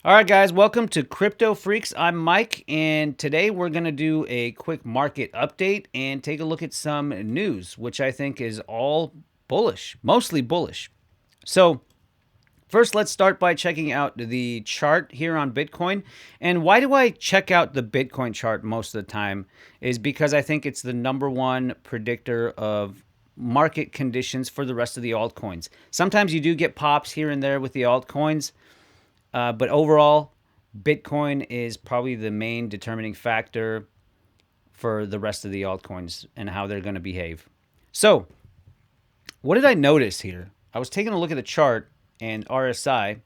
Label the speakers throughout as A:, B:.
A: All right, guys, welcome to Crypto Freaks. I'm Mike, and today we're going to do a quick market update and take a look at some news, which I think is all bullish, mostly bullish. So, first, let's start by checking out the chart here on Bitcoin. And why do I check out the Bitcoin chart most of the time? Is because I think it's the number one predictor of market conditions for the rest of the altcoins. Sometimes you do get pops here and there with the altcoins. But overall, Bitcoin is probably the main determining factor for the rest of the altcoins and how they're going to behave. So, what did I notice here? I was taking a look at the chart and RSI,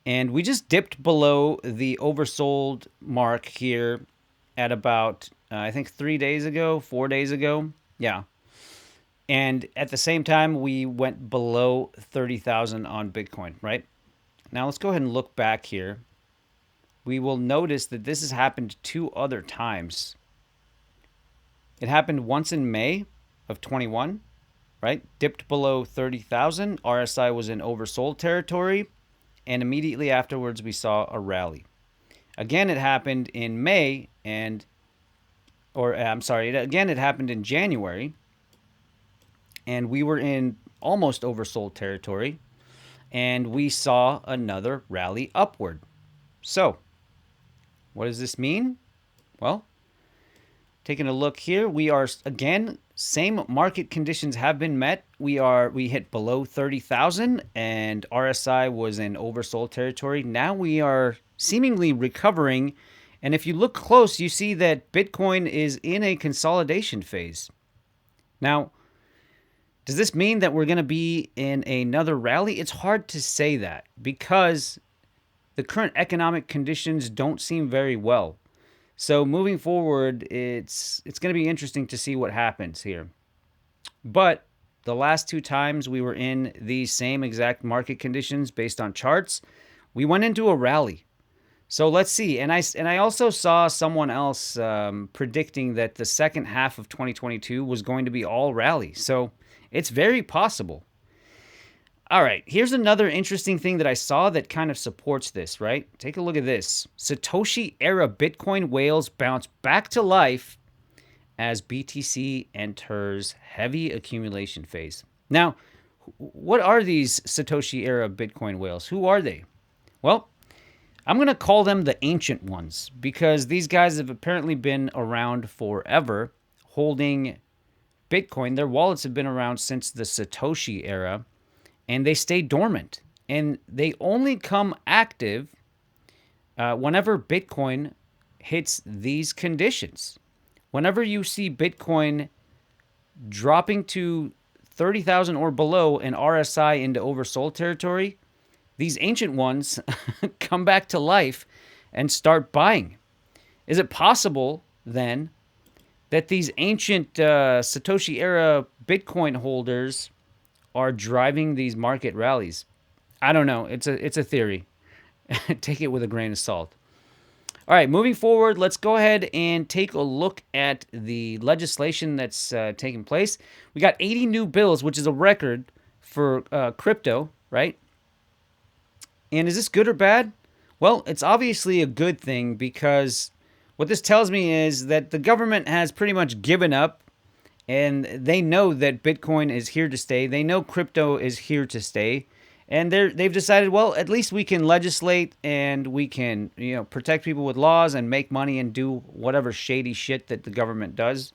A: and we just dipped below the oversold mark here at about, I think 3 days ago, 4 days ago. Yeah. And at the same time, we went below 30,000 on Bitcoin, right? Now let's go ahead and look back here. We will notice that this has happened two other times. It happened once in May of 21, right? Dipped below 30,000. RSI was in oversold territory. And immediately afterwards, we saw a rally. Again, it happened in May again, it happened in January. And we were in almost oversold territory. And we saw another rally upward. So, what does this mean? Well, taking a look here, we are again, same market conditions have been met. We hit below 30,000 and RSI was in oversold territory. Now we are seemingly recovering, and if you look close, you see that Bitcoin is in a consolidation phase. Now, does this mean that we're going to be in another rally? It's hard to say that because the current economic conditions don't seem very well. So moving forward, it's going to be interesting to see what happens here. But the last two times we were in these same exact market conditions based on charts, we went into a rally. So let's see. And I also saw someone else predicting that the second half of 2022 was going to be all rally. So it's very possible. All right, here's another interesting thing that I saw that kind of supports this, right? Take a look at this. Satoshi era Bitcoin whales bounce back to life as BTC enters heavy accumulation phase. Now, what are these Satoshi era Bitcoin whales? Who are they? Well, I'm going to call them the ancient ones because these guys have apparently been around forever holding Bitcoin. Their wallets have been around since the Satoshi era, and they stay dormant. And they only come active whenever Bitcoin hits these conditions. Whenever you see Bitcoin dropping to 30,000 or below and RSI into oversold territory, these ancient ones come back to life and start buying. Is it possible, then, that these ancient Satoshi era Bitcoin holders are driving these market rallies? I don't know. It's a theory. Take it with a grain of salt. All right, moving forward, let's go ahead and take a look at the legislation that's taking place. We got 80 new bills, which is a record for crypto, right? And is this good or bad? Well, it's obviously a good thing because what this tells me is that the government has pretty much given up and they know that Bitcoin is here to stay. They know crypto is here to stay. And they've decided, well, at least we can legislate and we can, protect people with laws and make money and do whatever shady shit that the government does.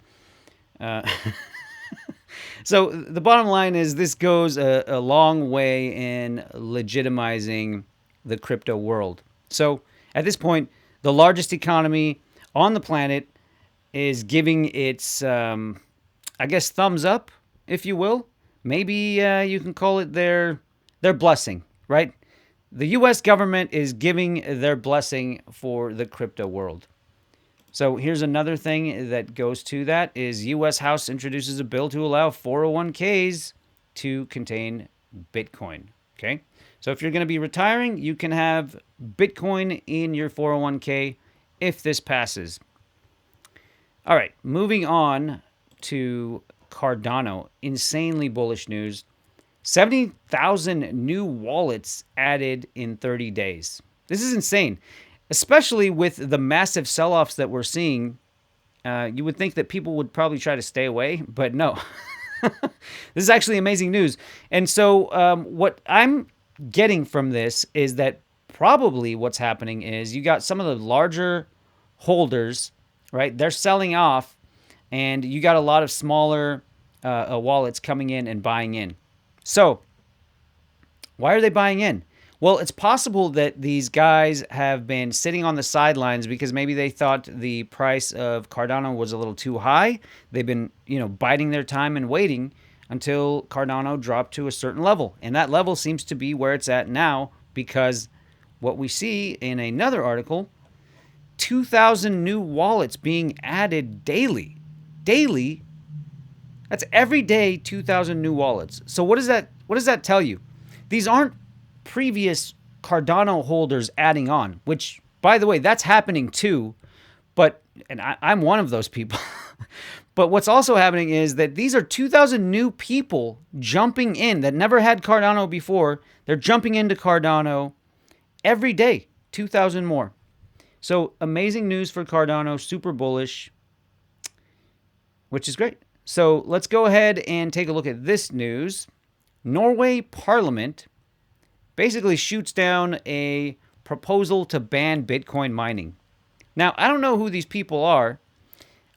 A: So the bottom line is this goes a long way in legitimizing the crypto world. So at this point, the largest economy on the planet is giving its, thumbs up, if you will. Maybe you can call it their blessing, right? The U.S. government is giving their blessing for the crypto world. So here's another thing that goes to that is U.S. House introduces a bill to allow 401ks to contain Bitcoin. Okay, so if you're going to be retiring, you can have Bitcoin in your 401k if this passes. All right, moving on to Cardano. Insanely bullish news. 70,000 new wallets added in 30 days. This is insane, especially with the massive sell-offs that we're seeing. You would think that people would probably try to stay away, but no. This is actually amazing news. And so, what I'm getting from this is that probably what's happening is you got some of the larger holders, right? They're selling off, and you got a lot of smaller wallets coming in and buying in. So, why are they buying in? Well, it's possible that these guys have been sitting on the sidelines because maybe they thought the price of Cardano was a little too high. They've been, biding their time and waiting until Cardano dropped to a certain level. And that level seems to be where it's at now because what we see in another article, 2,000 new wallets being added daily. Daily? That's every day 2,000 new wallets. So what does that tell you? These aren't previous Cardano holders adding on, which, by the way, that's happening too. But, and I'm one of those people. But what's also happening is that these are 2,000 new people jumping in that never had Cardano before. They're jumping into Cardano every day, 2,000 more. So amazing news for Cardano, super bullish, which is great. So let's go ahead and take a look at this news. Norway Parliament basically shoots down a proposal to ban Bitcoin mining. Now, I don't know who these people are.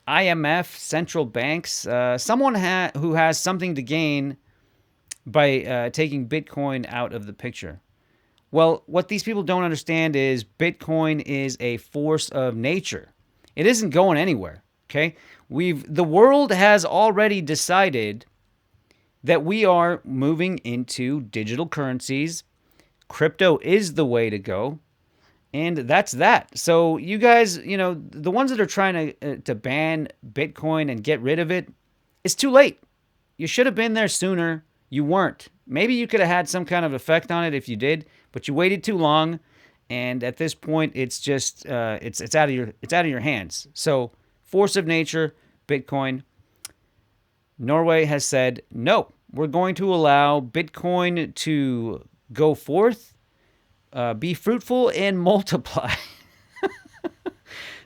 A: IMF, central banks, someone who has something to gain by taking Bitcoin out of the picture. Well, what these people don't understand is Bitcoin is a force of nature. It isn't going anywhere, okay? The world has already decided that we are moving into digital currencies. Crypto is the way to go. And that's that. So you guys, the ones that are trying to ban Bitcoin and get rid of it, it's too late. You should have been there sooner. You weren't. Maybe you could have had some kind of effect on it if you did, but you waited too long. And at this point, it's just it's out of your hands. So force of nature, Bitcoin. Norway has said no. We're going to allow Bitcoin to go forth. Be fruitful and multiply.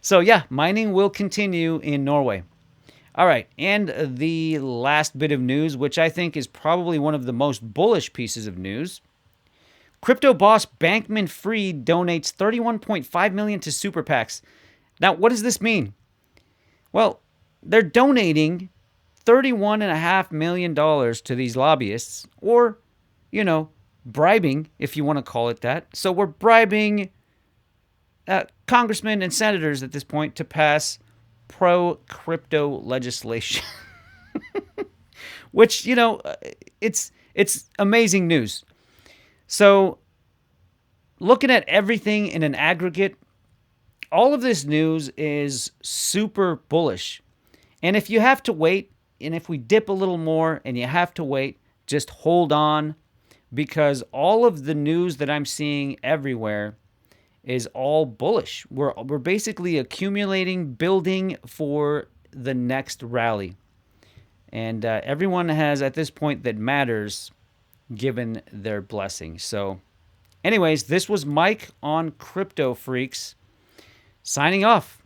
A: So yeah, mining will continue in Norway. All right, and the last bit of news, which I think is probably one of the most bullish pieces of news. Crypto boss Bankman-Fried donates $31.5 million to super PACs. Now, what does this mean? Well, they're donating $31.5 million to these lobbyists, or, bribing, if you want to call it that. So we're bribing congressmen and senators at this point to pass pro-crypto legislation. Which, it's amazing news. So looking at everything in an aggregate, all of this news is super bullish. And if you have to wait, and if we dip a little more and you have to wait, just hold on. Because all of the news that I'm seeing everywhere is all bullish. We're basically accumulating, building for the next rally. And everyone has, at this point that matters, given their blessing. So anyways, this was Mike on Crypto Freaks, signing off.